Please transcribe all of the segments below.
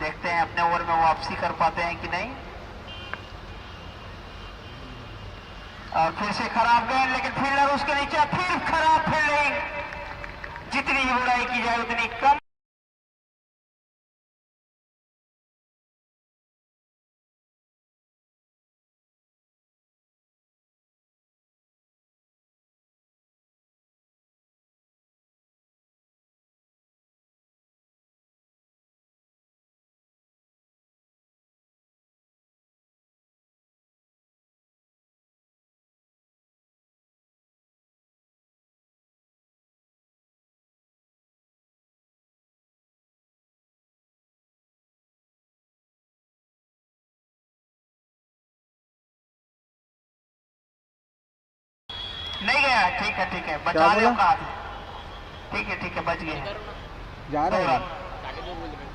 देखते हैं अपने ओवर में वापसी कर पाते हैं कि नहीं। और फिर से खराब गेंद, लेकिन फील्डर उसके नीचे, फिर खराब फील्डिंग। जितनी ही बुराई की जाए उतनी कम। नहीं गया, ठीक है ठीक है, बचा ले अपना हाथ। ठीक है बच गए जा रहे हैं।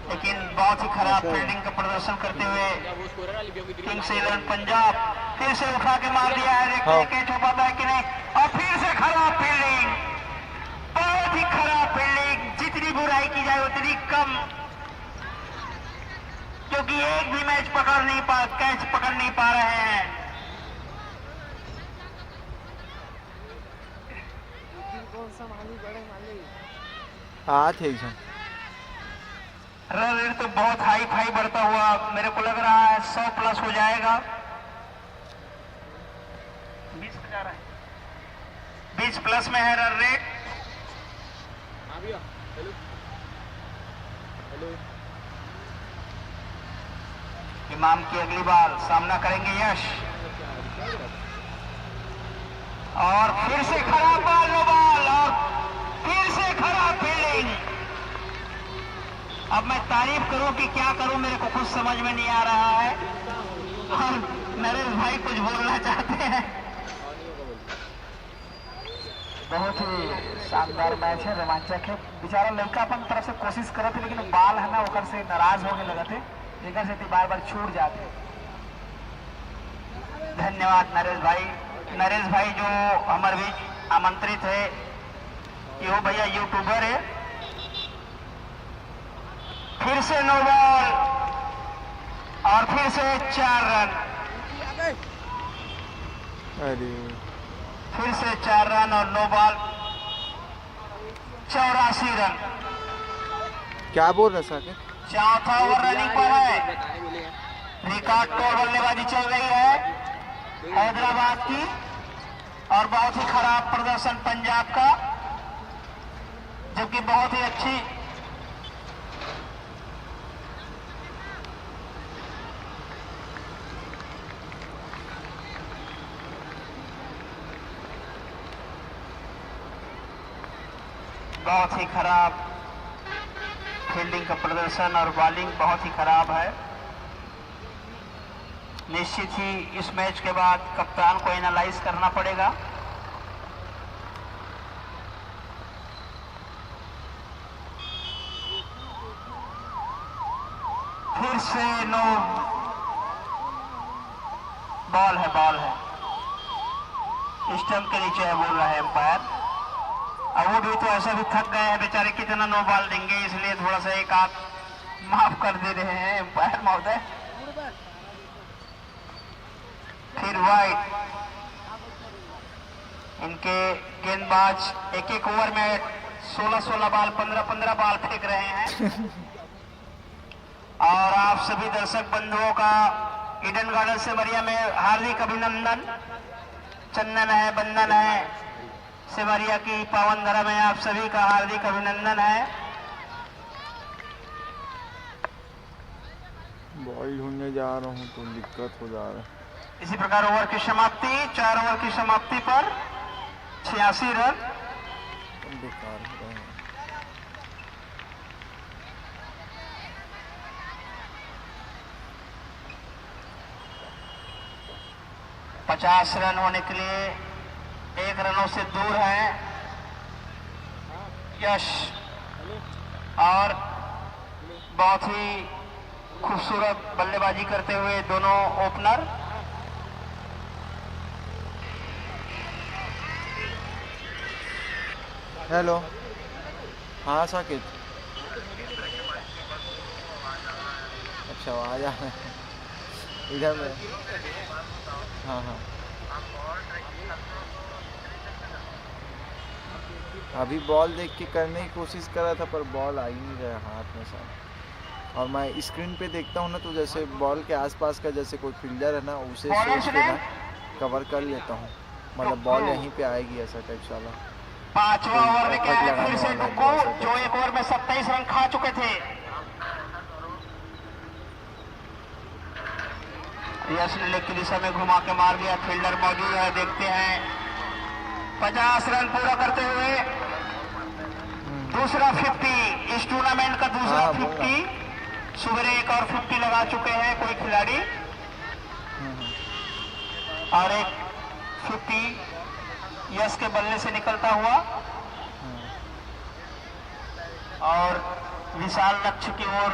लेकिन बहुत ही खराब फील्डिंग का प्रदर्शन करते हुए किंग्स 11 पंजाब फिर से उठा के मार दिया है। देखते हैं कैच हो पाता है कि नहीं। और फिर से खराब फील्डिंग, बहुत ही खराब फील्डिंग। जितनी बुराई की जाए उतनी कम, क्योंकि एक भी मैच कैच पकड़ नहीं पा रहे हैं। हाँ थे रन रेट तो बहुत हाई फाई बढ़ता हुआ मेरे को लग रहा है 100 प्लस हो जाएगा। 20 पे जा रहा है, 20 प्लस में है रन रेट। इमाम की अगली बार सामना करेंगे यश। और फिर से खराब बॉल, नो बॉल, और फिर से खराब फील्डिंग। अब मैं तारीफ करूं कि क्या करूं, मेरे को कुछ समझ में नहीं आ रहा है। और नरेश भाई कुछ बोलना चाहते हैं। बहुत ही शानदार मैच है, रोमांचक है। बेचारा लड़का अपन तरफ से कोशिश करत है, लेकिन बाल है ना ओकर से नाराज होने लगते, जेकर से बार बार छूट जाते। धन्यवाद नरेश भाई। नरेश भाई जो हमारे बीच आमंत्रित है, यो भैया यूट्यूबर है। फिर से नो बॉल और फिर से 4 रन। अरे फिर से 4 रन और नो बॉल, 84 रन। क्या बोल रहे साके? चौथा ओवर रनिंग पर है। रिकॉर्ड तोड़ बल्लेबाजी चल रही है हैदराबाद की, और बहुत ही खराब प्रदर्शन पंजाब का, जबकि बहुत ही अच्छी बहुत ही खराब फील्डिंग का प्रदर्शन और बॉलिंग बहुत ही खराब है। निश्चित ही इस मैच के बाद कप्तान को एनालाइज करना पड़ेगा। फिर से नो बॉल है, स्टंप के नीचे है बोल रहा है एम्पायर। और वो भी तो ऐसा भी थक गए हैं बेचारे, कितना नो बॉल देंगे, इसलिए थोड़ा सा एक आध माफ कर दे रहे हैं एम्पायर महोदय। फिर वाइड, इनके गेंदबाज एक एक ओवर में 16-16 बॉल, 15-15 बॉल फेंक रहे हैं। और आप सभी दर्शक बंधुओं का ईडन गार्डन से मरिया में हार्दिक अभिनंदन। चंदन है, बंधन है, सिमरिया की पावन धरा में आप सभी का हार्दिक अभिनंदन है। बॉल ढूंढने जा रहा हूँ तो दिक्कत हो जा रहा है। इसी प्रकार ओवर की समाप्ति, 4 ओवर की समाप्ति पर 86 रन। बेकार हो रहा है। 50 रन होने के लिए 1 रनों से दूर है यश। और बहुत ही खूबसूरत बल्लेबाजी करते हुए दोनों ओपनर। हेलो, हाँ साकेत। अच्छा आ जा इधर में। हाँ हाँ अभी बॉल देख के करने की कोशिश करा था पर बॉल आ ही नहीं रहा हाथ में साथ। और मैं स्क्रीन पे देखता हूँ ना तो जैसे बॉल के आसपास का जैसे कोई फील्डर है ना उसे सोच के ना कवर कर लेता हूँ, मतलब बॉल यहीं पे आएगी ऐसा टाइप साला। पांचवा ओवर में क्या है, फिर से लगाने डुग्गू वाला है जो एक ओवर में 27 रन खा चुके थे। यश लेग की दिशा में घुमा के मार दिया, फील्डर मौजूद है, देखते हैं 50 रन पूरा करते हुए दूसरा 50 इस टूर्नामेंट का दूसरा 50। सुबह एक और 50 लगा चुके हैं कोई खिलाड़ी और एक 50 यश के बल्ले से निकलता हुआ और विशाल लक्ष्य की ओर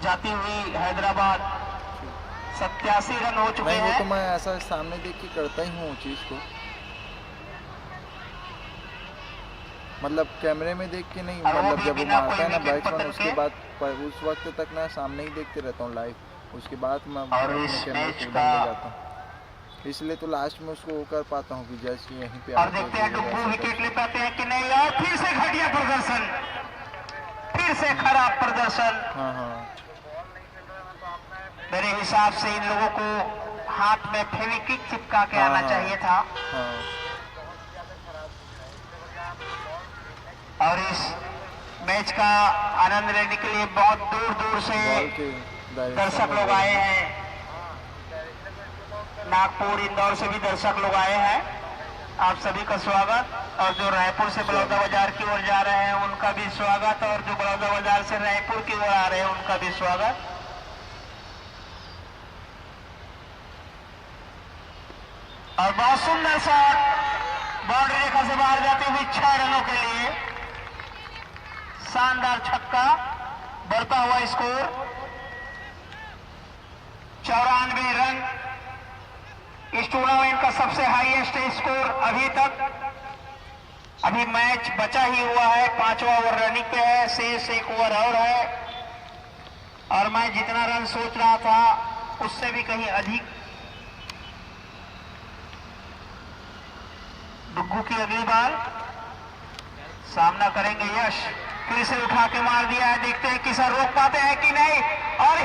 जाती हुई हैदराबाद 87 रन हो चुके हैं। वो तो मैं ऐसा सामने देख के करता ही हूँ चीज को, मतलब कैमरे में देख के नहीं, मतलब जब वो मारता है ना बैट्समैन उसके बाद उस वक्त तक ना सामने ही देखते रहता हूँ लाइव, उसके बाद मैं कैमरे को ले जाता हूँ, इसलिए तो लास्ट में उसको वो कर पाता हूँ कि जैसे यहीं पे और देखते हैं डुग्गू विकेट ले पाते हैं कि नहीं। और फिर से घटिया प्रदर्शन, फिर से खराब प्रदर्शन। हाँ हाँ मेरे हिसाब से इन लोगों को हाथ में फेविक्विक चिपका के आना चाहिए था। और इस मैच का आनंद लेने के लिए बहुत दूर दूर से दर्शक लोग आए हैं, नागपुर इंदौर से भी दर्शक लोग आए हैं। आप सभी का स्वागत। और जो रायपुर से बड़ौदा बाजार की ओर जा रहे हैं उनका भी स्वागत, और जो बड़ौदा बाजार से रायपुर की ओर आ रहे हैं उनका भी स्वागत। और बहुत सुंदर शॉट, बाउंड्री रेखा से बाहर जाते हुए 6 रनों के लिए शानदार छक्का, बढ़ता हुआ स्कोर 94 रन, इस टूर्नामेंट का सबसे हाईएस्ट स्कोर अभी तक। अभी मैच बचा ही हुआ है, 5वां ओवर रनिंग पे है, शेष 1 ओवर और है। और मैं जितना रन सोच रहा था उससे भी कहीं अधिक। डुग्गू की अगली बार सामना करेंगे यश, फिर से उठा के मार दिया है, देखते हैं किसान रोक पाते हैं कि नहीं। और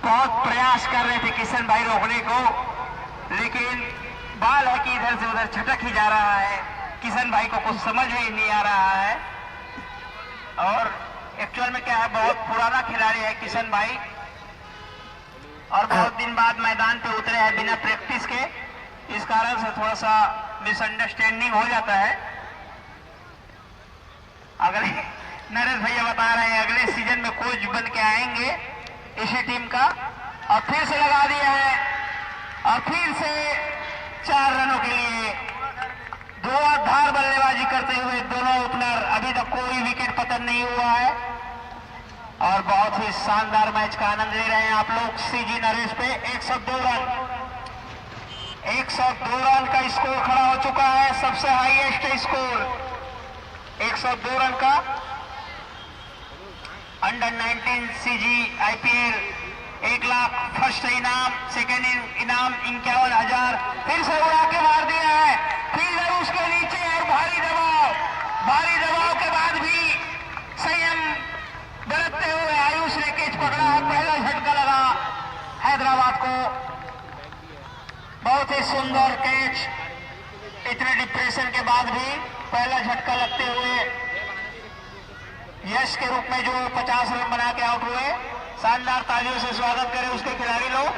बहुत प्रयास कर रहे थे किशन भाई रोकने को, लेकिन बाल है कि इधर से उधर छटक ही जा रहा है, किशन भाई को कुछ समझ में नहीं आ रहा है। और एक्चुअल में क्या है, बहुत पुराना खिलाड़ी है किशन भाई, और बहुत दिन बाद मैदान पे उतरे हैं बिना प्रैक्टिस के, इस कारण से थोड़ा सा मिसअंडरस्टैंडिंग हो जाता है। अगले नरेश भैया बता रहे हैं अगले सीजन में कोच बन के आएंगे इसी टीम का। और फिर से लगा दिया है, और फिर से 4 रनों के लिए धुआंधार बल्लेबाजी करते हुए दोनों ओपनर, अभी तक कोई विकेट पतन नहीं हुआ है। और बहुत ही शानदार मैच का आनंद ले रहे हैं आप लोग। सीजी नरेश पे 102 रन, 102 रन का स्कोर खड़ा हो चुका है, सबसे हाईएस्ट स्कोर 102 रन का। Under 19 CG IPL 1 lakh first इनाम, सेकेंड इनाम 51,000। फिर से उड़ा के मार दिया है, फील्डर उसके नीचे, और भारी दबाव के बाद भी संयम बरतते हुए आयुष ने कैच पकड़ा है। पहला झटका लगा हैदराबाद को, बहुत ही सुंदर कैच, इतने डिप्रेशन के बाद भी पहला झटका लगते हुए यश के रूप में जो 50 रन बना के आउट हुए। शानदार तालियों से स्वागत करें उसके खिलाड़ी लोग,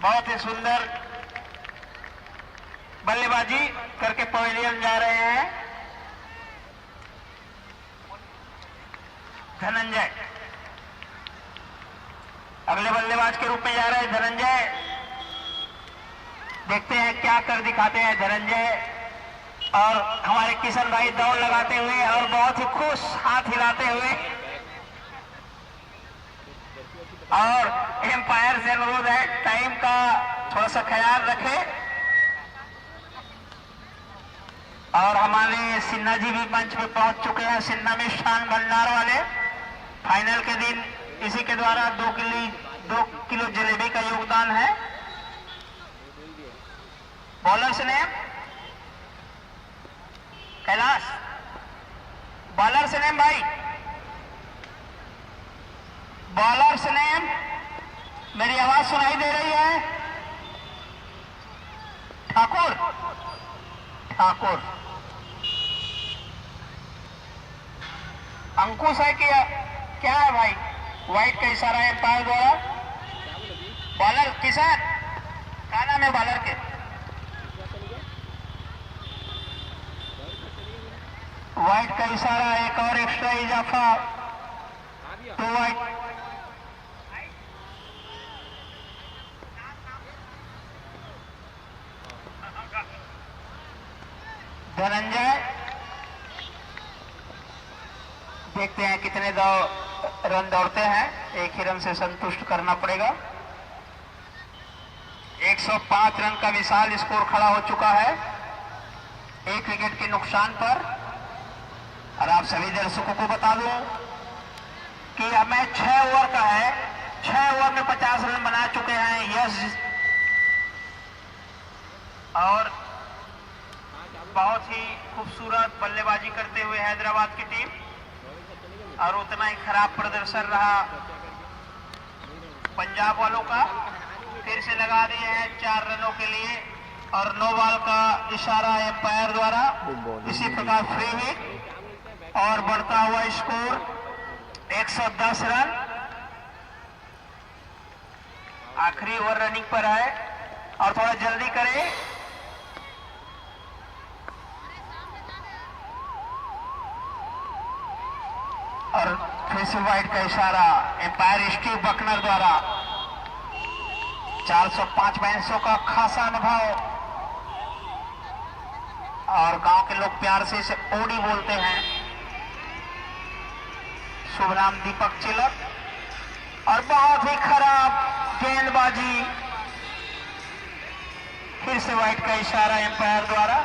बहुत ही सुंदर बल्लेबाजी करके पवेलियन जा रहे हैं धनंजय, अगले बल्लेबाज के रूप में जा रहे हैं धनंजय। देखते हैं क्या कर दिखाते हैं धनंजय। और हमारे किशन भाई दौड़ लगाते हुए और बहुत ही खुश हाथ हिलाते हुए, और एम्पायर से अनुरोध है टाइम का थोड़ा सा ख्याल रखें। और हमारे सिन्हा जी भी मंच पे पहुंच चुके हैं। सिन्हा में शान भंडार वाले फाइनल के दिन इसी के द्वारा 2 किलो जलेबी का योगदान है। Bowlers name Kailash, bowlers name भाई, बॉलर्स नेम। मेरी आवाज सुनाई दे रही है? ठाकुर, ठाकुर अंकुश है कि क्या है भाई? व्हाइट का इशारा है एम्पायर द्वारा। बॉलर किसान, क्या नाम है बॉलर के? व्हाइट का इशारा, एक और एक्स्ट्रा इजाफा, 2 व्हाइट। धनंजय, देखते हैं कितने रन दौड़ते हैं। एक ही रन से संतुष्ट करना पड़ेगा। 105 रन का विशाल स्कोर खड़ा हो चुका है 1 विकेट के नुकसान पर। और आप सभी दर्शकों को बता दूं कि यह मैच 6 ओवर का है। 6 ओवर में 50 रन बना चुके हैं यश, और बहुत ही खूबसूरत बल्लेबाजी करते हुए हैदराबाद की टीम, और उतना ही खराब प्रदर्शन रहा पंजाब वालों का। फिर से लगा दिए हैं 4 रनों के लिए, और 9 बॉल का इशारा एम्पायर द्वारा। इसी प्रकार फ्री हिट और बढ़ता हुआ स्कोर 110 रन। आखिरी ओवर रनिंग पर है और थोड़ा जल्दी करें। और फिर से वाइड का इशारा एम्पायर स्टीव बकनर द्वारा। 405 मैचों का खासा अनुभव, और गांव के लोग प्यार से इसे ओडी बोलते हैं। शुभ नाम दीपक चिलक, और बहुत ही खराब गेंदबाजी। फिर से वाइड का इशारा एम्पायर द्वारा।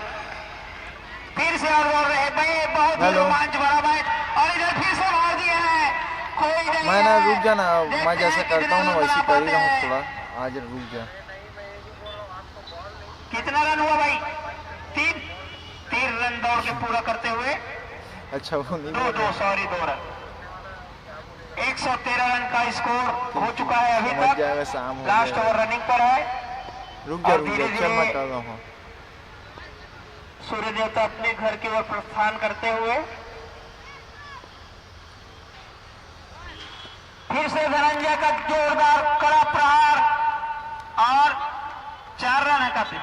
फिर से और बोल रहे भाई, बहुत ही रोमांच भरा मैच, और इधर फिर से मार दिया है। कोई नहीं, मैं ना रुक जाना, मैं जैसा करता हूँ ना वैसे कर ही रहा हूँ। थोड़ा आज रुक जा। कितना रन हुआ भाई? 3 रन दौड़ के पूरा करते हुए। अच्छा वो नहीं, 2 रन। 113 रन का स्कोर हो चुका है अभी तक। लास्ट ओवर रनिंग पर है। रुक जा, चल मैं कर रहा हूँ। सूर्य देवता अपने घर की ओर प्रस्थान करते हुए। फिर से धनंजय का जोरदार कड़ा प्रहार, और 4 रन है काफी।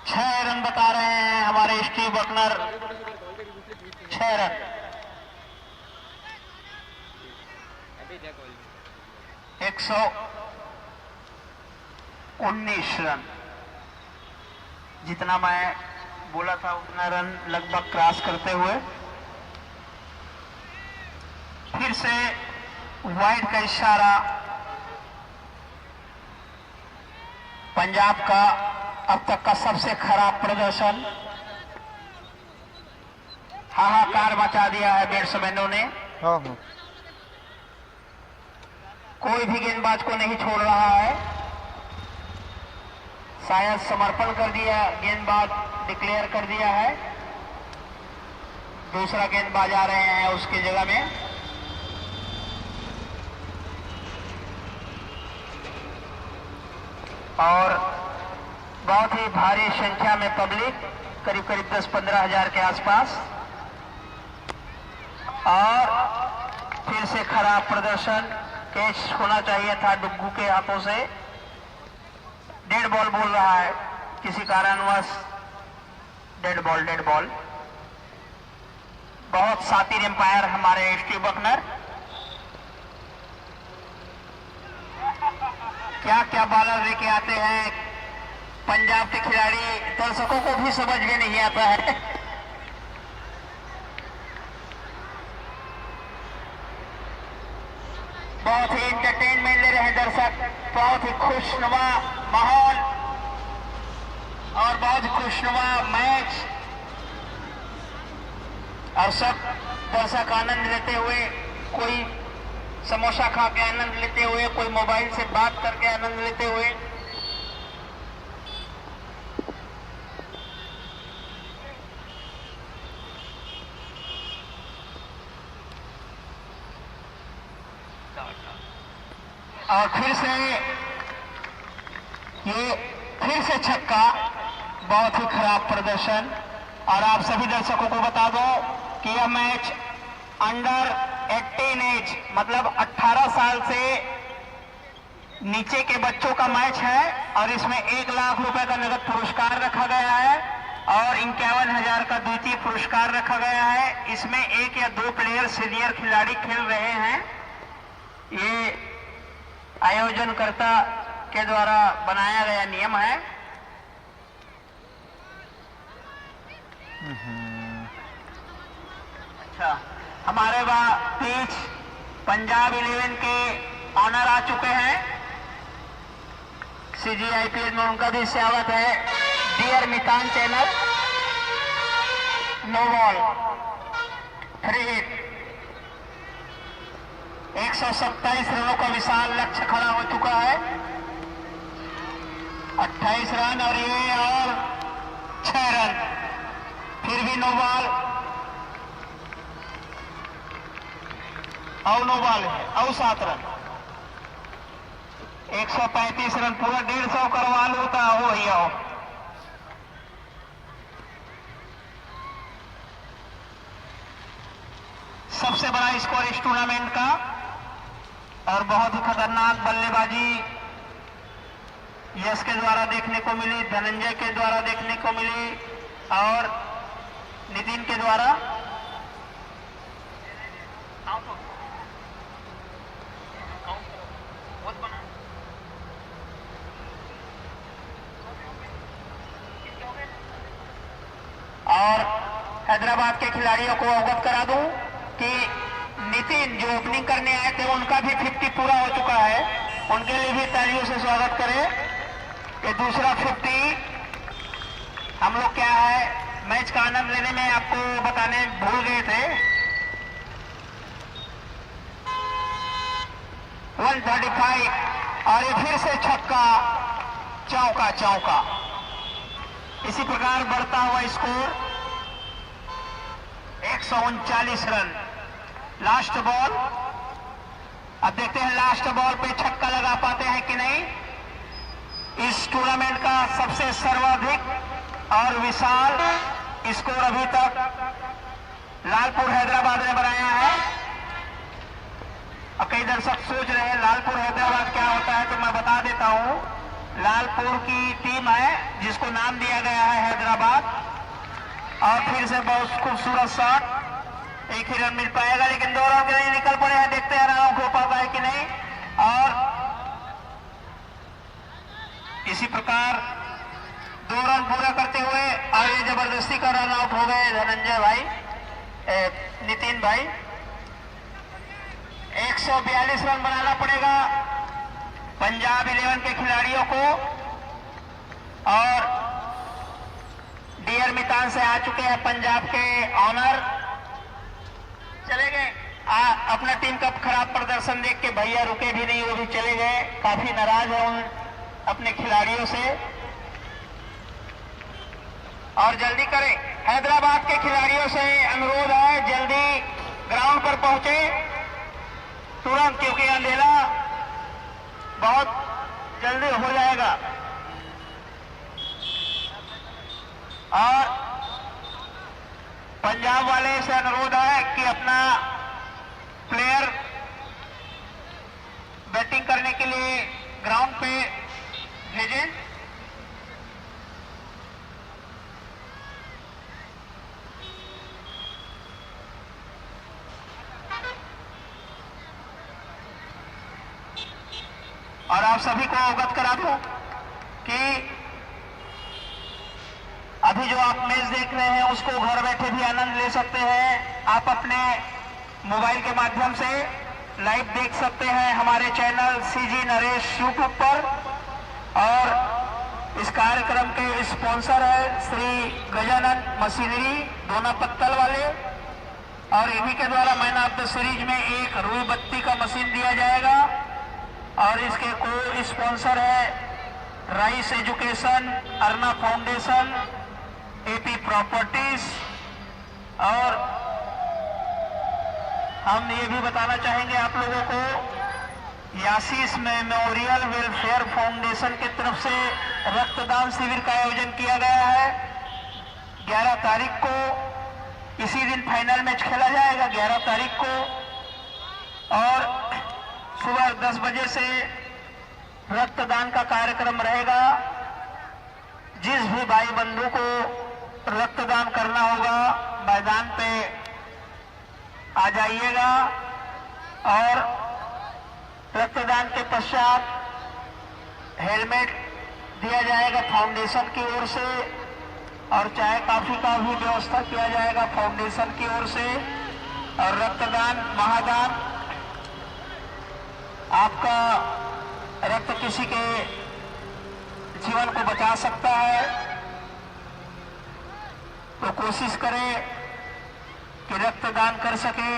6 रन बता रहे हैं हमारे स्टीव बकनर। 6 रन। 119 रन, जितना मैं बोला था उतना रन लगभग क्रॉस करते हुए। फिर से वाइड का इशारा। पंजाब का अब तक का सबसे खराब प्रदर्शन, हाहाकार मचा दिया है बैट्समैनों ने। हाँ। कोई भी गेंदबाज को नहीं छोड़ रहा है। शायद समर्पण कर दिया, गेंदबाज डिक्लेयर कर दिया है। दूसरा गेंदबाज आ रहे हैं उसकी जगह में। और बहुत ही भारी संख्या में पब्लिक, करीब 10-15 हजार के आसपास। और फिर से खराब प्रदर्शन, कैच होना चाहिए था डुग्गू के हाथों से। डेड बॉल बोल रहा है किसी कारणवश। Dead ball. बहुत शातिर एम्पायर हमारे स्टीव बकनर। क्या बॉलर लेके आते हैं पंजाब के खिलाड़ी, दर्शकों को भी समझ में नहीं आता है। बहुत ही एंटरटेनमेंट ले रहे हैं दर्शक, बहुत ही खुशनुमा माहौल। और बहुत खुशनुमा मैच और सब दर्शक आनंद लेते हुए, कोई समोसा खा के आनंद लेते हुए, कोई मोबाइल से बात करके आनंद लेते हुए। और फिर से छक्का, बहुत ही खराब प्रदर्शन। और आप सभी दर्शकों को बता दो कि यह मैच अंडर 18 एज मतलब 18 साल से नीचे के बच्चों का मैच है और इसमें 1 लाख रुपए का नगद पुरस्कार रखा गया है और 51,000 का द्वितीय पुरस्कार रखा गया है। इसमें 1 या 2 प्लेयर सीनियर खिलाड़ी खेल रहे हैं। ये आयोजनकर्ता के द्वारा बनाया गया नियम है। अच्छा, हमारे बीच पंजाब 11 के ऑनर आ चुके हैं। CGIPL में उनका भी स्वागत है। डियर मितान चैनल, नो बॉल, 3 हिट, 127 रनों का विशाल लक्ष्य खड़ा हो चुका है। 28 रन और ये और 6 रन, फिर भी नो बॉल और नो बॉल है और 7 रन। 135 रन, पूरा 150 करवा लूता हो ही हो। सबसे बड़ा स्कोर इस टूर्नामेंट का और बहुत ही खतरनाक बल्लेबाजी यश के द्वारा देखने को मिली, धनंजय के द्वारा देखने को मिली और नितिन के द्वारा। और हैदराबाद के खिलाड़ियों को अवगत करा दूं कि नितिन जो ओपनिंग करने आए थे उनका भी 50 पूरा हो चुका है। उनके लिए भी तालियों से स्वागत करें कि दूसरा 50 हम लोग क्या है मैच का आनंद लेने में आपको बताने भूल गए थे। 135 और ये फिर से छक्का, चौका। इसी प्रकार बढ़ता हुआ स्कोर 139 रन। लास्ट बॉल, अब देखते हैं लास्ट बॉल पे छक्का लगा पाते हैं कि नहीं। इस टूर्नामेंट का सबसे सर्वाधिक और विशाल स्कोर अभी तक लालपुर हैदराबाद ने बनाया है। अब कई दर्शक सोच रहे हैं लालपुर हैदराबाद क्या होता है, तो मैं बता देता हूं। लालपुर की टीम है जिसको नाम दिया गया है हैदराबाद। और फिर से बहुत खूबसूरत शॉट, एक ही रन मिल पाएगा लेकिन 2 रन के नहीं निकल पड़े हैं। देखते हैं रन हो पाता है कि नहीं। और इसी प्रकार 2 रन पूरा करते हुए और ये जबरदस्ती का रन आउट हो गए धनंजय भाई, नितिन भाई। 142 रन बनाना पड़ेगा पंजाब 11 के खिलाड़ियों को। और डियर मितान से आ चुके हैं पंजाब के ऑनर, चले गए। अपना टीम का खराब प्रदर्शन देख के भैया रुके भी नहीं, वो भी चले गए। काफी नाराज है उन अपने खिलाड़ियों से। और जल्दी करें, हैदराबाद के खिलाड़ियों से अनुरोध है जल्दी ग्राउंड पर पहुंचे तुरंत, क्योंकि अंधेरा बहुत जल्दी हो जाएगा। और पंजाब वाले से अनुरोध है कि अपना प्लेयर बैटिंग करने के लिए ग्राउंड पे भेजें। और आप सभी को अवगत करा दूं कि अभी जो आप मैच देख रहे हैं उसको घर बैठे भी आनंद ले सकते हैं। आप अपने मोबाइल के माध्यम से लाइव देख सकते हैं हमारे चैनल CG नरेश यूट्यूब पर। और इस कार्यक्रम के स्पॉन्सर है श्री गजानन मशीनरी दोना पत्तल वाले, और इन्हीं के द्वारा मैन ऑफ द सीरीज में एक रुई बत्ती का मशीन दिया जाएगा। और इसके को स्पॉन्सर है Rice Education, Arna Foundation, AP Properties. और हम ये भी बताना चाहेंगे आप लोगों को, यासीस मेमोरियल वेलफेयर फाउंडेशन की तरफ से रक्तदान शिविर का आयोजन किया गया है। 11 तारीख को इसी दिन फाइनल मैच खेला जाएगा, 11 तारीख को, और सुबह 10 बजे से रक्तदान का कार्यक्रम रहेगा। जिस भी भाई बंधु को रक्तदान करना होगा मैदान पे आ जाइएगा। और रक्तदान के पश्चात हेलमेट दिया जाएगा फाउंडेशन की ओर से, और चाय कॉफी का भी व्यवस्था किया जाएगा फाउंडेशन की ओर से। और रक्तदान महादान, आपका रक्त किसी के जीवन को बचा सकता है, तो कोशिश करें कि रक्तदान कर सके।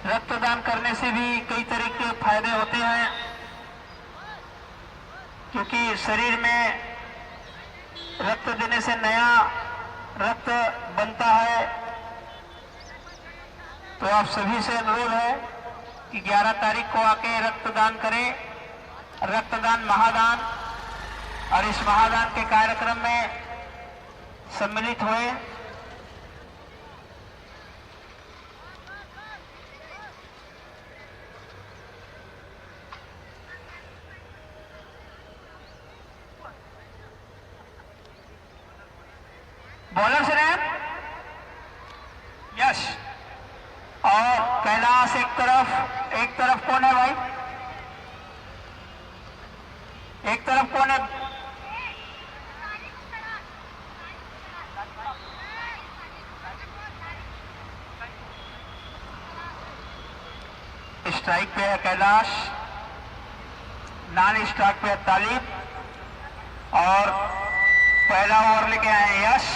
रक्तदान करने से भी कई तरह के फायदे होते हैं, क्योंकि शरीर में रक्त देने से नया रक्त बनता है। तो आप सभी से अनुरोध है कि 11 तारीख को आके रक्तदान करें, रक्तदान महादान, और इस महादान के कार्यक्रम में सम्मिलित हुए। बॉलर से यश और कैलाश एक तरफ कौन है भाई? एक तरफ कौन है? स्ट्राइक पे है कैलाश, नॉन स्ट्राइक पे है तालिब, और पहला ओवर लेके आए हैं यश।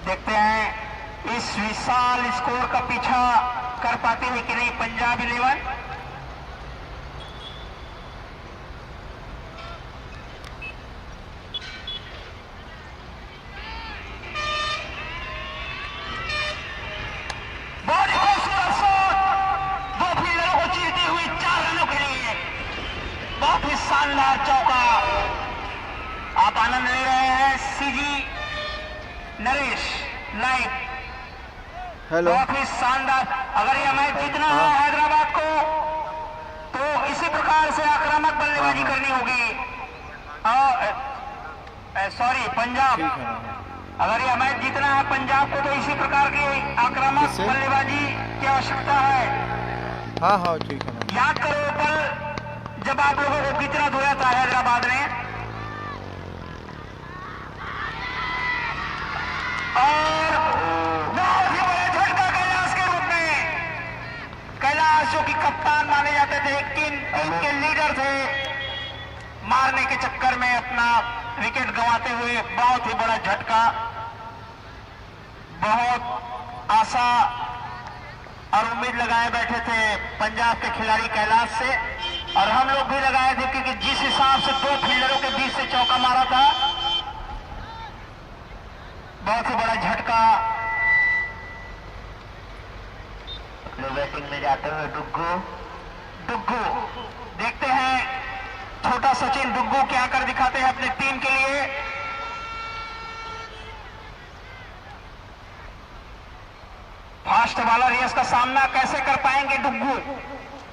देखते हैं इस विशाल स्कोर का पीछा कर पाते हैं कि नहीं पंजाब 11। बहुत खूबसूरत शॉट, 2 फील्डरों को चीरती हुई 4 रनों के लिए, बहुत ही शानदार चौका। आप आनंद ले रहे हैं सीजी नरेश लाइव। हेलो, बहुत ही शानदार। अगर यह मैच जीतना है हैदराबाद को, तो इसी प्रकार से आक्रामक बल्लेबाजी करनी होगी। सॉरी पंजाब, अगर यह मैच जीतना है पंजाब को, तो इसी प्रकार की आक्रामक बल्लेबाजी की आवश्यकता है। हाँ ठीक है ना। याद करो कल जब आप लोगों को कितना धोया था हैदराबाद ने, और बहुत ही बड़ा झटका कैलाश के रूप में। कैलाश जो कि कप्तान माने जाते थे, टीम के लीडर थे, मारने के चक्कर में अपना विकेट गंवाते हुए बहुत ही बड़ा झटका। बहुत आशा और उम्मीद लगाए बैठे थे पंजाब के खिलाड़ी कैलाश से, और हम लोग भी लगाए थे, क्योंकि जिस हिसाब से 2 फील्डरों के बीच से चौका मारा था, बहुत ही बड़ा झटका। बैटिंग में जाते हुए डुग्गू देखते हैं छोटा सचिन डुग्गू क्या कर दिखाते हैं अपनी टीम के लिए। फास्ट बॉलर यश का सामना कैसे कर पाएंगे डुग्गू?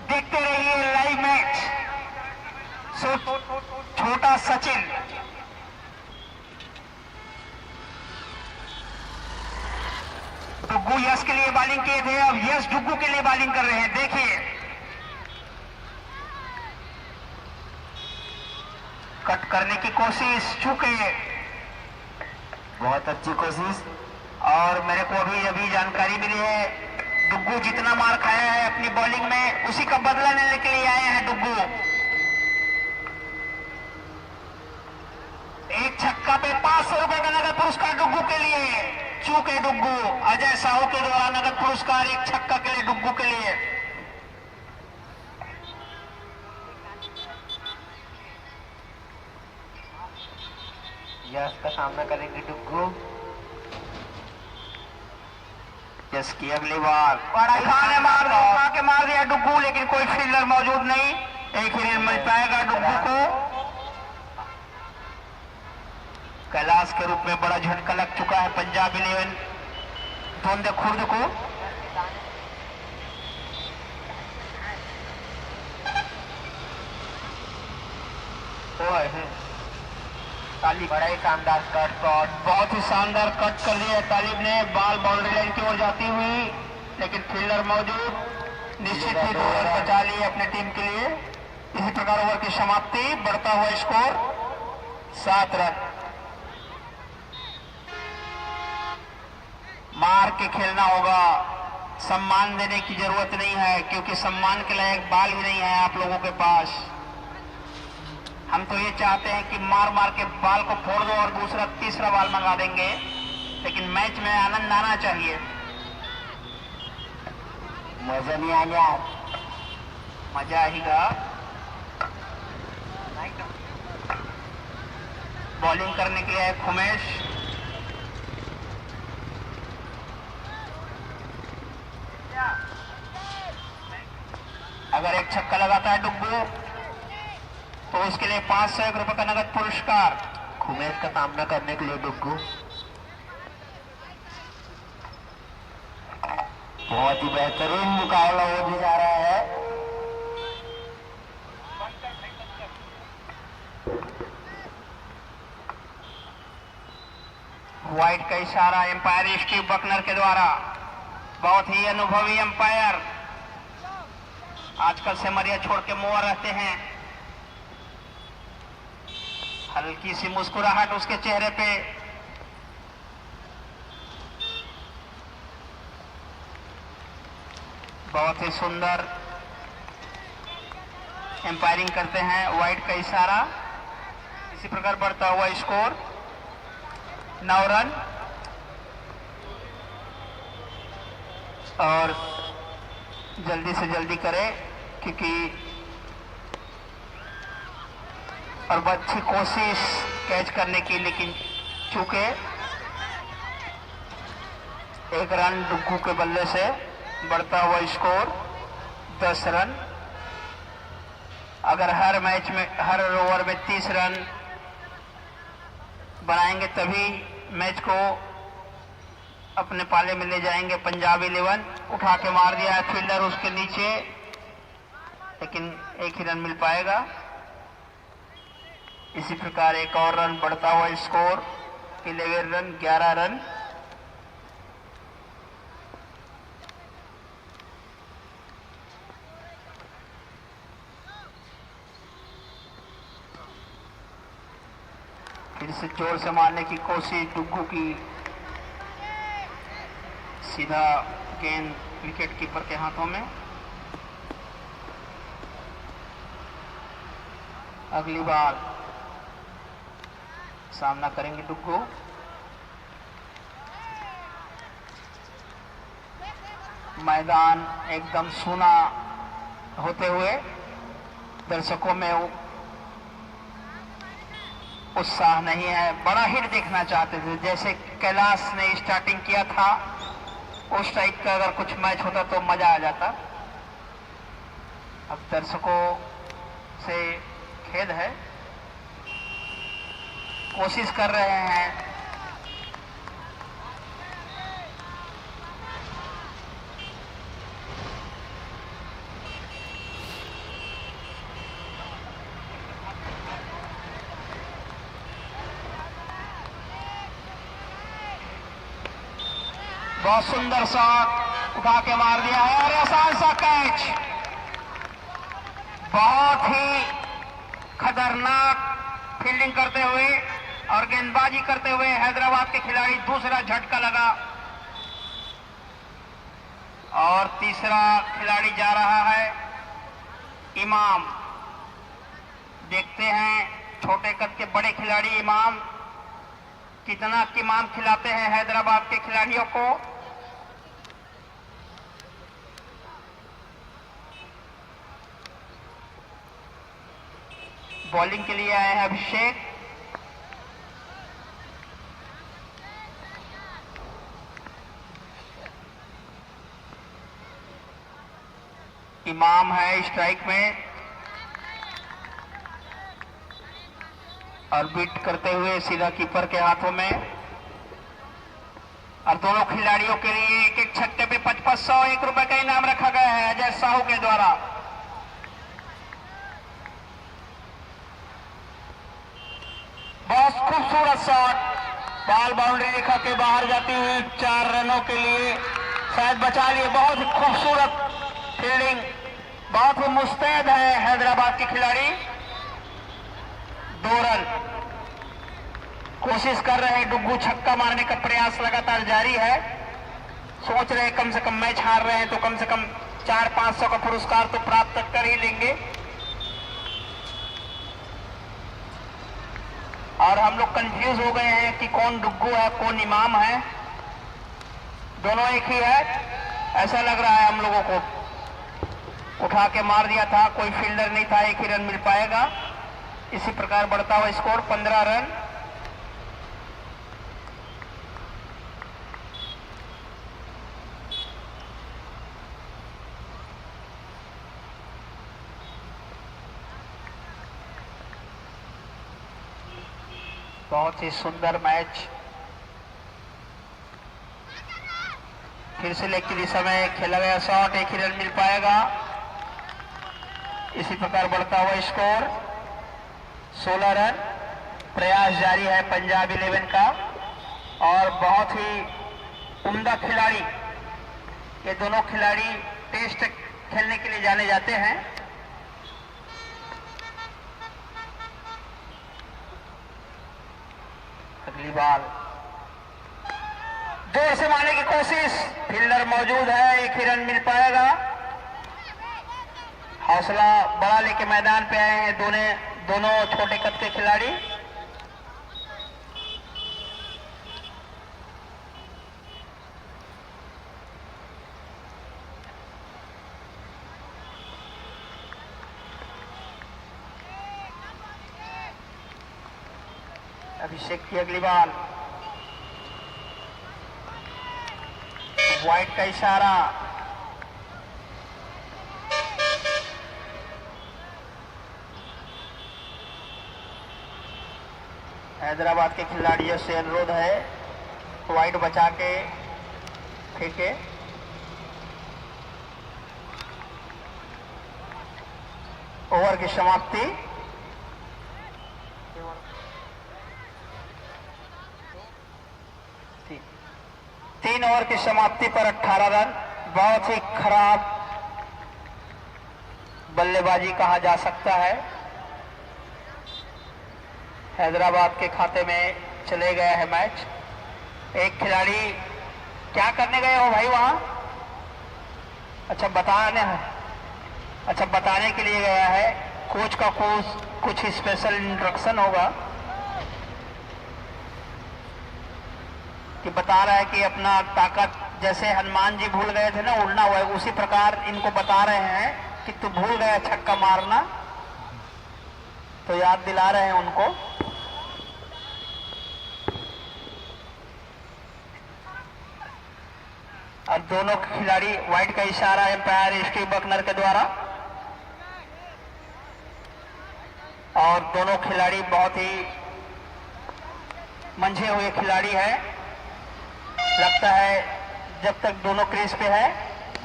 देखते रहिए लाइव मैच। छोटा सचिन डुग्गू यश के लिए बॉलिंग किए थे, अब यश डुग्गू के लिए बॉलिंग कर रहे हैं। देखिए कट करने की कोशिश, चूके बहुत अच्छी कोशिश। और मेरे को अभी जानकारी मिली है डुग्गू जितना मार खाया है अपनी बॉलिंग में, उसी का बदला लेने के लिए आए हैं डुग्गू। एक छक्का पे 500 रुपए का नगद पुरस्कार डुग्गू के लिए। चूके डुग्गू, अजय साहू के द्वारा नगद पुरस्कार एक छक्का के लिए डुग्गू के लिए। यश का सामना करेंगे डुग्गू। यश की अगली बार उठा के मार दिया डुग्गू, लेकिन कोई फील्डर मौजूद नहीं। एक ही रन मिल पाएगा डुग्गू को। कैलाश के रूप में बड़ा झटका लग चुका है पंजाब 11 धोंदे खुर्द को। तालिब बड़ा ही शानदार कट, बहुत ही शानदार कट कर दिया तालिब ने। बॉल बाउंड्री लाइन की ओर जाती हुई, लेकिन फील्डर मौजूद। निश्चित ही 2 रन बचा लिए अपने टीम के लिए। इसी प्रकार ओवर की समाप्ति, बढ़ता हुआ स्कोर 7 रन। मार के खेलना होगा, सम्मान देने की जरूरत नहीं है, क्योंकि सम्मान के लायक बाल ही नहीं है आप लोगों के पास। हम तो ये चाहते हैं कि मार मार के बाल को फोड़ दो और दूसरा तीसरा बाल मंगा देंगे, लेकिन मैच में आनंद आना चाहिए। मजा नहीं आ गया, मजा आएगा। बॉलिंग करने के लिए है खुमेश। अगर एक छक्का लगाता है डुग्गू तो उसके लिए 501 रुपए का नगद पुरस्कार। खुमेश का सामना करने के लिए डुग्गू बहुत ही बेहतरीन मुकाबला होने जा रहा है। व्हाइट का इशारा एम्पायर स्टीव बकनर के द्वारा। बहुत ही अनुभवी एम्पायर, आजकल सिमरिया छोड़ के मोआ रहते हैं। हल्की सी मुस्कुराहट उसके चेहरे पे। बहुत ही सुंदर एम्पायरिंग करते हैं। व्हाइट का इशारा। इसी प्रकार बढ़ता हुआ स्कोर 9 रन। और जल्दी से जल्दी करें, क्योंकि और अच्छी कोशिश कैच करने की, लेकिन चूके 1 रन डुग्गू के बल्ले से बढ़ता हुआ स्कोर 10 रन। अगर हर मैच में, हर ओवर में 30 रन बनाएंगे तभी मैच को अपने पाले में ले जाएंगे। पंजाब 11 उठा के मार दिया है फील्डर उसके नीचे, लेकिन एक ही रन मिल पाएगा। इसी प्रकार एक और रन बढ़ता हुआ स्कोर 11 रन, 11 रन। फिर से जोर से मारने की कोशिश डुग्गू की। सीधा गेंद विकेट कीपर के हाथों में। अगली बार सामना करेंगे डुग्गू। मैदान एकदम सूना होते हुए दर्शकों में उत्साह नहीं है। बड़ा हिट देखना चाहते थे, जैसे कैलाश ने स्टार्टिंग किया था उस टाइप का अगर कुछ मैच होता तो मजा आ जाता। अब दर्शकों से खेद है, कोशिश कर रहे हैं। बहुत सुंदर शॉट उठा के मार दिया है और आसान सा कैच। बहुत ही खतरनाक फील्डिंग करते हुए और गेंदबाजी करते हुए हैदराबाद के खिलाड़ी दूसरा झटका लगा। और तीसरा खिलाड़ी जा रहा है इमाम। देखते हैं छोटे कद के बड़े खिलाड़ी इमाम कितना इमाम खिलाते हैं हैदराबाद के खिलाड़ियों को। बॉलिंग के लिए आए हैं अभिषेक। इमाम है स्ट्राइक में और बीट करते हुए सीधा कीपर के हाथों में। और दोनों खिलाड़ियों के लिए एक एक छक्के पे 5501 रुपए का इनाम रखा गया है अजय साहू के द्वारा। बहुत खूबसूरत शॉट, बॉल बाउंड्री रेखा के बाहर जाती हुई 4 रनों के लिए शायद बचा लिए। बहुत ही खूबसूरत फील्डिंग, बहुत ही मुस्तैद है हैदराबाद के खिलाड़ी। 2 रन कोशिश कर रहे हैं, डुग्गू छक्का मारने का प्रयास लगातार जारी है। सोच रहे हैं कम से कम मैच हार रहे हैं तो कम से कम 400-500 का पुरस्कार तो प्राप्त कर ही लेंगे। और हम लोग कंफ्यूज हो गए हैं कि कौन डुग्गू है कौन इमाम है। दोनों एक ही है ऐसा लग रहा है हम लोगों को। उठा के मार दिया था, कोई फील्डर नहीं था, एक ही रन मिल पाएगा। इसी प्रकार बढ़ता हुआ स्कोर 15 रन। बहुत ही सुंदर मैच। फिर से लेग की दिशा में खेला गया शॉट, एक ही रन मिल पाएगा। इसी प्रकार बढ़ता हुआ स्कोर 16 रन। प्रयास जारी है पंजाब 11 का और बहुत ही उम्दा खिलाड़ी। ये दोनों खिलाड़ी टेस्ट खेलने के लिए जाने जाते हैं। अगली बाल जोर से मारने की कोशिश, फील्डर मौजूद है, एक ही रन मिल पाएगा। हौसला बड़ा लेके मैदान पे आए हैं दोनों छोटे कद के खिलाड़ी। अभिषेक की अगली बाल, वाइट का इशारा। हैदराबाद के खिलाड़ियों से अनुरोध है वाइट बचा के फेंके। ओवर की समाप्ति। 3 ओवर की समाप्ति पर 18 रन। बहुत ही खराब बल्लेबाजी कहा जा सकता है। हैदराबाद के खाते में चले गया है मैच। एक खिलाड़ी क्या करने गए हो भाई वहां? अच्छा बताने के लिए गया है। कोच का कुछ स्पेशल इंस्ट्रक्शन होगा कि बता रहा है कि अपना ताकत, जैसे हनुमान जी भूल गए थे ना उड़ना हुआ, उसी प्रकार इनको बता रहे हैं कि तू भूल गया छक्का मारना, तो याद दिला रहे हैं उनको। और दोनों खिलाड़ी, वाइट का इशारा एम्पायर स्टीव बकनर के द्वारा, और दोनों खिलाड़ी बहुत ही मंझे हुए खिलाड़ी हैं। लगता है जब तक दोनों क्रीज पे है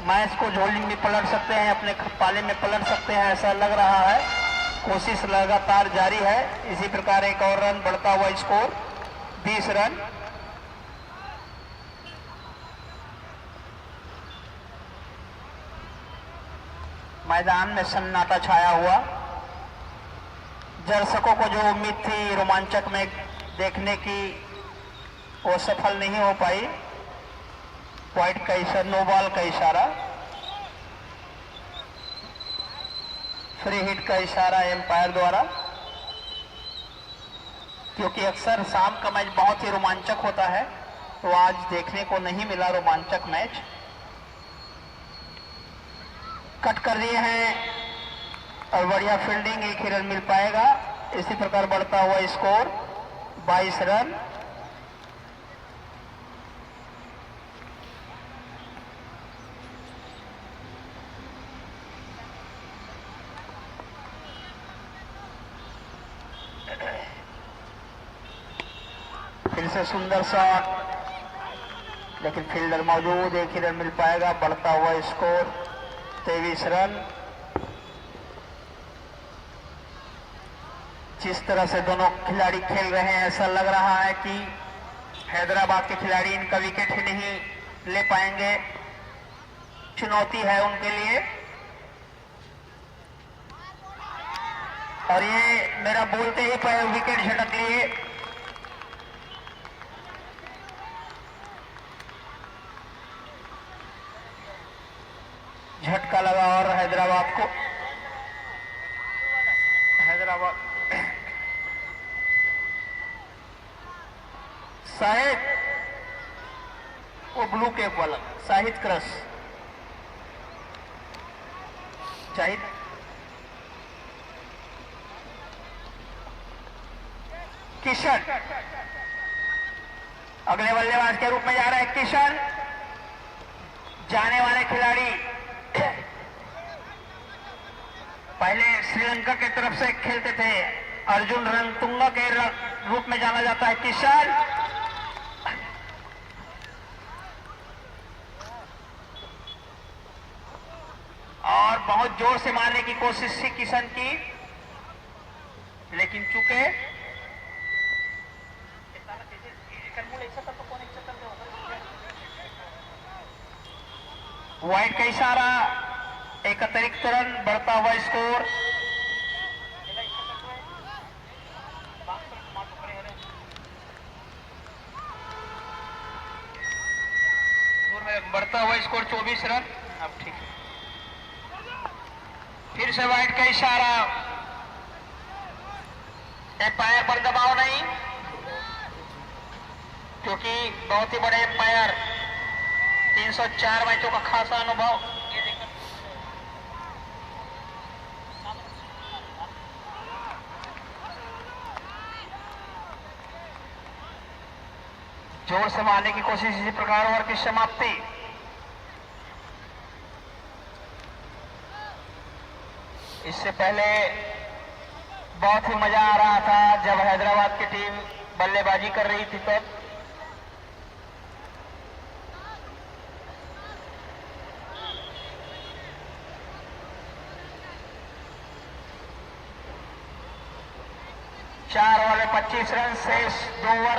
मैच को झोली में पलट सकते हैं, अपने पाले में पलट सकते हैं, ऐसा लग रहा है। कोशिश लगातार जारी है। इसी प्रकार एक और रन बढ़ता हुआ स्कोर 20 रन। मैदान में सन्नाटा छाया हुआ। दर्शकों को जो उम्मीद थी रोमांचक में देखने की वो सफल नहीं हो पाई। पॉइंट का इशारा, नो बॉल का इशारा, फ्री हिट का इशारा एम्पायर द्वारा। क्योंकि अक्सर शाम का मैच बहुत ही रोमांचक होता है, तो आज देखने को नहीं मिला रोमांचक मैच। कट कर दिए हैं और बढ़िया फील्डिंग, एक ही रन मिल पाएगा। इसी प्रकार बढ़ता हुआ स्कोर 22 रन। फिर से सुंदर शॉट, लेकिन फील्डर मौजूद, एक ही रन मिल पाएगा। बढ़ता हुआ स्कोर 23 रन। जिस तरह से दोनों खिलाड़ी खेल रहे हैं, ऐसा लग रहा है कि हैदराबाद के खिलाड़ी इनका विकेट ही नहीं ले पाएंगे। चुनौती है उनके लिए। और ये मेरा बोलते ही पहले विकेट झटक लिए। झटका लगा और हैदराबाद शाहिद, वो ब्लू कैप वाला शाहिद क्रश, शाहिद किशन अगले बल्लेबाज के रूप में जा रहे हैं। किशन जाने वाले खिलाड़ी, पहले श्रीलंका की तरफ से खेलते थे, अर्जुन रणतुंगा के रूप में जाना जाता है किशन। और बहुत जोर से मारने की कोशिश थी किशन की, लेकिन चूंकि वाइड का इशारा, एक अतिरिक्त रन। बढ़ता हुआ स्कोर बढ़ता हुआ स्कोर 24 रन। अब ठीक है, फिर से वाइड का इशारा। एम्पायर पर दबाव नहीं, क्योंकि बहुत ही बड़े एम्पायर, 304 मैचों का खासा अनुभव। जोर से मारने की कोशिश, इसी प्रकार ओवर की समाप्ति। इससे पहले बहुत ही मजा आ रहा था जब हैदराबाद की टीम बल्लेबाजी कर रही थी तब। चार ओवर में 25 रन, शेष 2 ओवर।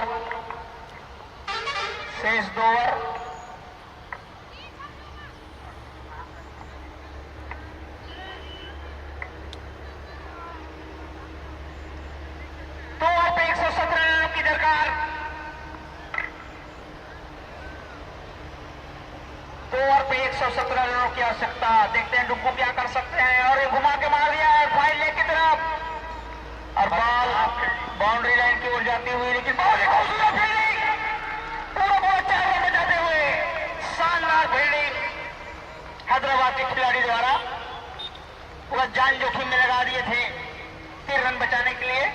पे 117 रनों की आवश्यकता। देखते हैं डुग्गू क्या कर सकते हैं। और ये घुमा के मार दिया है फाइल लेग की तरफ और बॉल बाउंड्री लाइन की ओर जाती हुई, लेकिन बहुत ही खूबसूरत फील्डिंग, पूरा 4 रन बचाते हुए शानदार फील्डिंग हैदराबाद के खिलाड़ी द्वारा। पूरा जान जोखिम में लगा दिए थे 3 रन बचाने के लिए।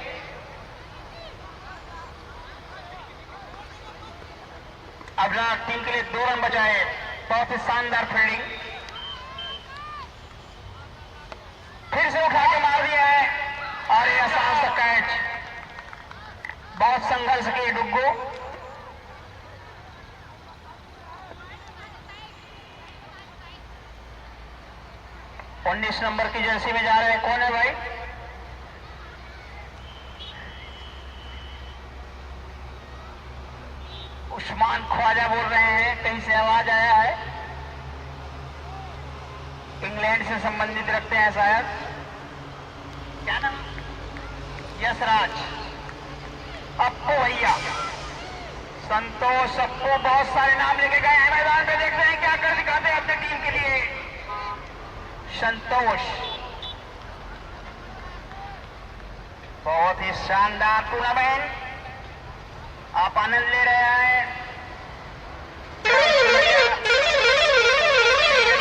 अब टीम के लिए 2 रन बचाए। बहुत ही शानदार फील्डिंग, फिर से उठा के मार दिया है और ये आसान सा कैच। बहुत संघर्ष किए डुग्गू। उन्नीस नंबर की जर्सी में जा रहे हैं, कौन है भाई? उस्मान ख्वाजा बोल रहे हैं, कहीं से आवाज आया है, इंग्लैंड से संबंधित रखते हैं शायद। क्या नाम? यशराज, अप्पू भैया, संतोष सबको बहुत सारे नाम लेके गए हैं मैदान पे। देख रहे हैं क्या कर दिखाते हैं अपनी टीम के लिए संतोष। बहुत ही शानदार टूर्नामेंट आप आनंद ले रहे हैं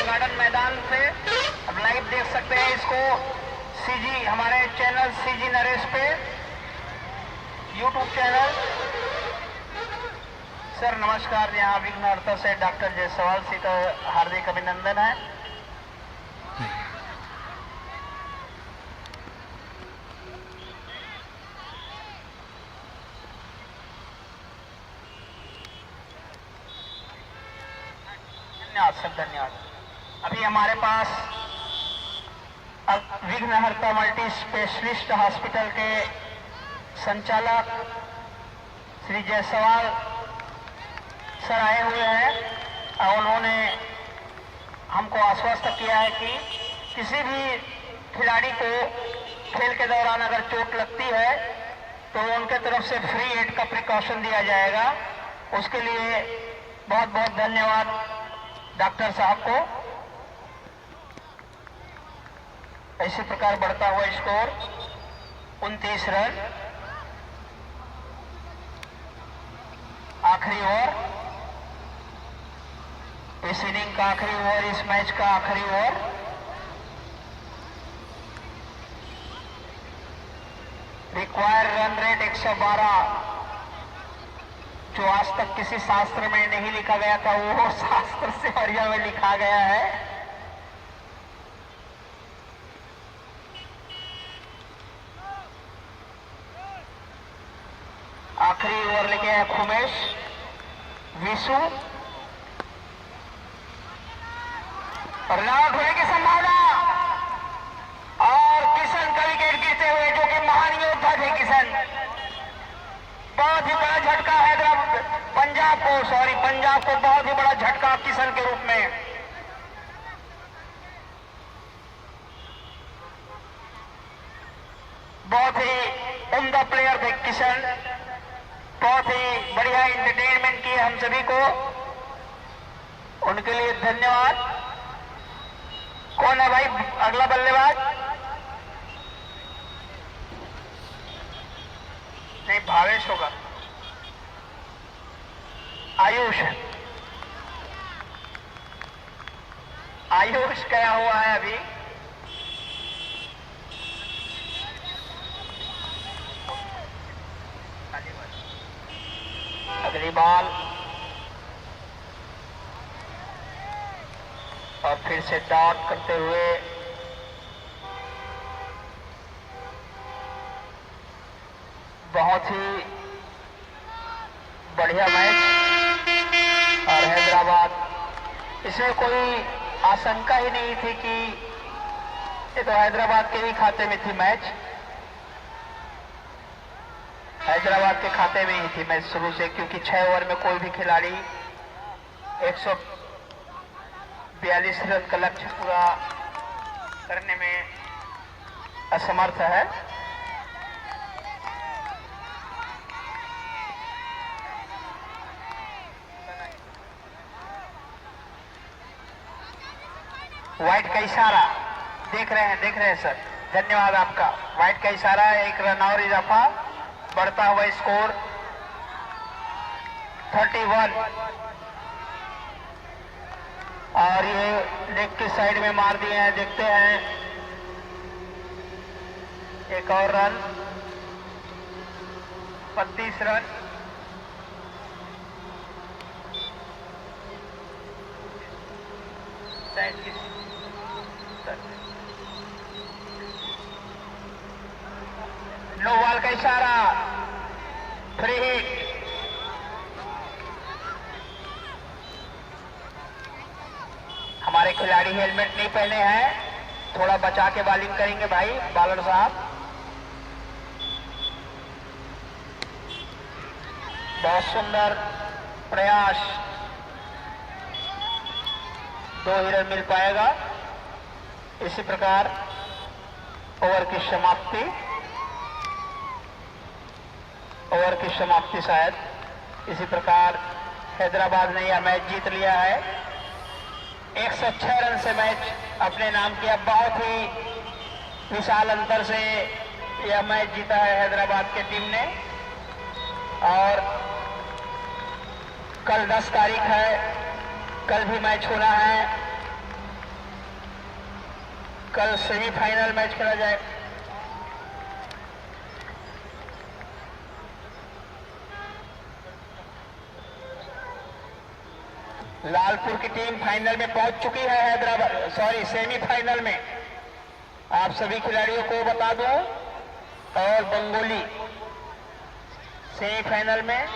गार्डन मैदान से। अब लाइव देख सकते हैं इसको सीजी, हमारे चैनल सीजी नरेश पे, यूट्यूब चैनल। सर नमस्कार, यहाँ विघ्नहर्ता से डॉक्टर जायसवाल जी का हार्दिक अभिनंदन है। धन्यवाद सर, धन्यवाद। अभी हमारे पास विघ्नहर्ता मल्टी स्पेशलिस्ट हॉस्पिटल के संचालक श्री जायसवाल सर आए हुए हैं और उन्होंने हमको आश्वस्त किया है कि किसी भी खिलाड़ी को खेल के दौरान अगर चोट लगती है तो उनके तरफ से फ्री एड का प्रिकॉशन दिया जाएगा। उसके लिए बहुत बहुत धन्यवाद डॉक्टर साहब को। इसी प्रकार बढ़ता हुआ स्कोर 29 रन। आखिरी ओवर, इस इनिंग का आखिरी ओवर, इस मैच का आखिरी ओवर। रिक्वायर रन रेट 112, जो आज तक किसी शास्त्र में नहीं लिखा गया था वो शास्त्र से बढ़िया में लिखा गया है। आखिरी ओवर लेके आए खुमेश विशु, रन आउट होने की संभावना और किशन का विकेट गिरते हुए, जो कि महान योद्धा थे किशन। बहुत ही बड़ा झटका हैदराबाद पंजाब को बहुत ही बड़ा झटका किशन के रूप में। बहुत ही उम्दा प्लेयर थे किशन, बहुत ही बढ़िया एंटरटेनमेंट किए हम सभी को, उनके लिए धन्यवाद। कौन है भाई अगला बल्लेबाज? नहीं, भावेश होगा। आयुष क्या हुआ है अभी? अगली बॉल और फिर से डॉट करते हुए बहुत ही बढ़िया मैच। और हैदराबाद, इसमें कोई आशंका ही नहीं थी कि ये तो हैदराबाद के ही खाते में थी मैच, हैदराबाद के खाते में ही थी मैच शुरू से, क्योंकि 6 ओवर में कोई भी खिलाड़ी 142 रन का लक्ष्य पूरा करने में असमर्थ है। व्हाइट का इशारा देख रहे हैं सर, धन्यवाद आपका। व्हाइट का इशारा, एक रन और इजाफा, बढ़ता हुआ स्कोर 31। और ये लेग की साइड में मार दिए हैं, देखते हैं एक और रन, 32 रन। नो बॉल का इशारा, फ्री हिट। हमारे खिलाड़ी हेलमेट नहीं पहने हैं, थोड़ा बचा के बॉलिंग करेंगे भाई बॉलर साहब। बहुत सुंदर प्रयास, 2 ही रन मिल पाएगा। इसी प्रकार ओवर की समाप्ति, शायद इसी प्रकार हैदराबाद ने यह मैच जीत लिया है। 106 रन से मैच अपने नाम किया। बहुत ही विशाल अंतर से यह मैच जीता है हैदराबाद की टीम ने। और कल 10 तारीख है, कल भी मैच होना है। कल सेमीफाइनल मैच खेला जाए। लालपुर की टीम फाइनल में पहुंच चुकी है, हैदराबाद सेमीफाइनल में। आप सभी खिलाड़ियों को बता दूं। और बंगोली सेमीफाइनल में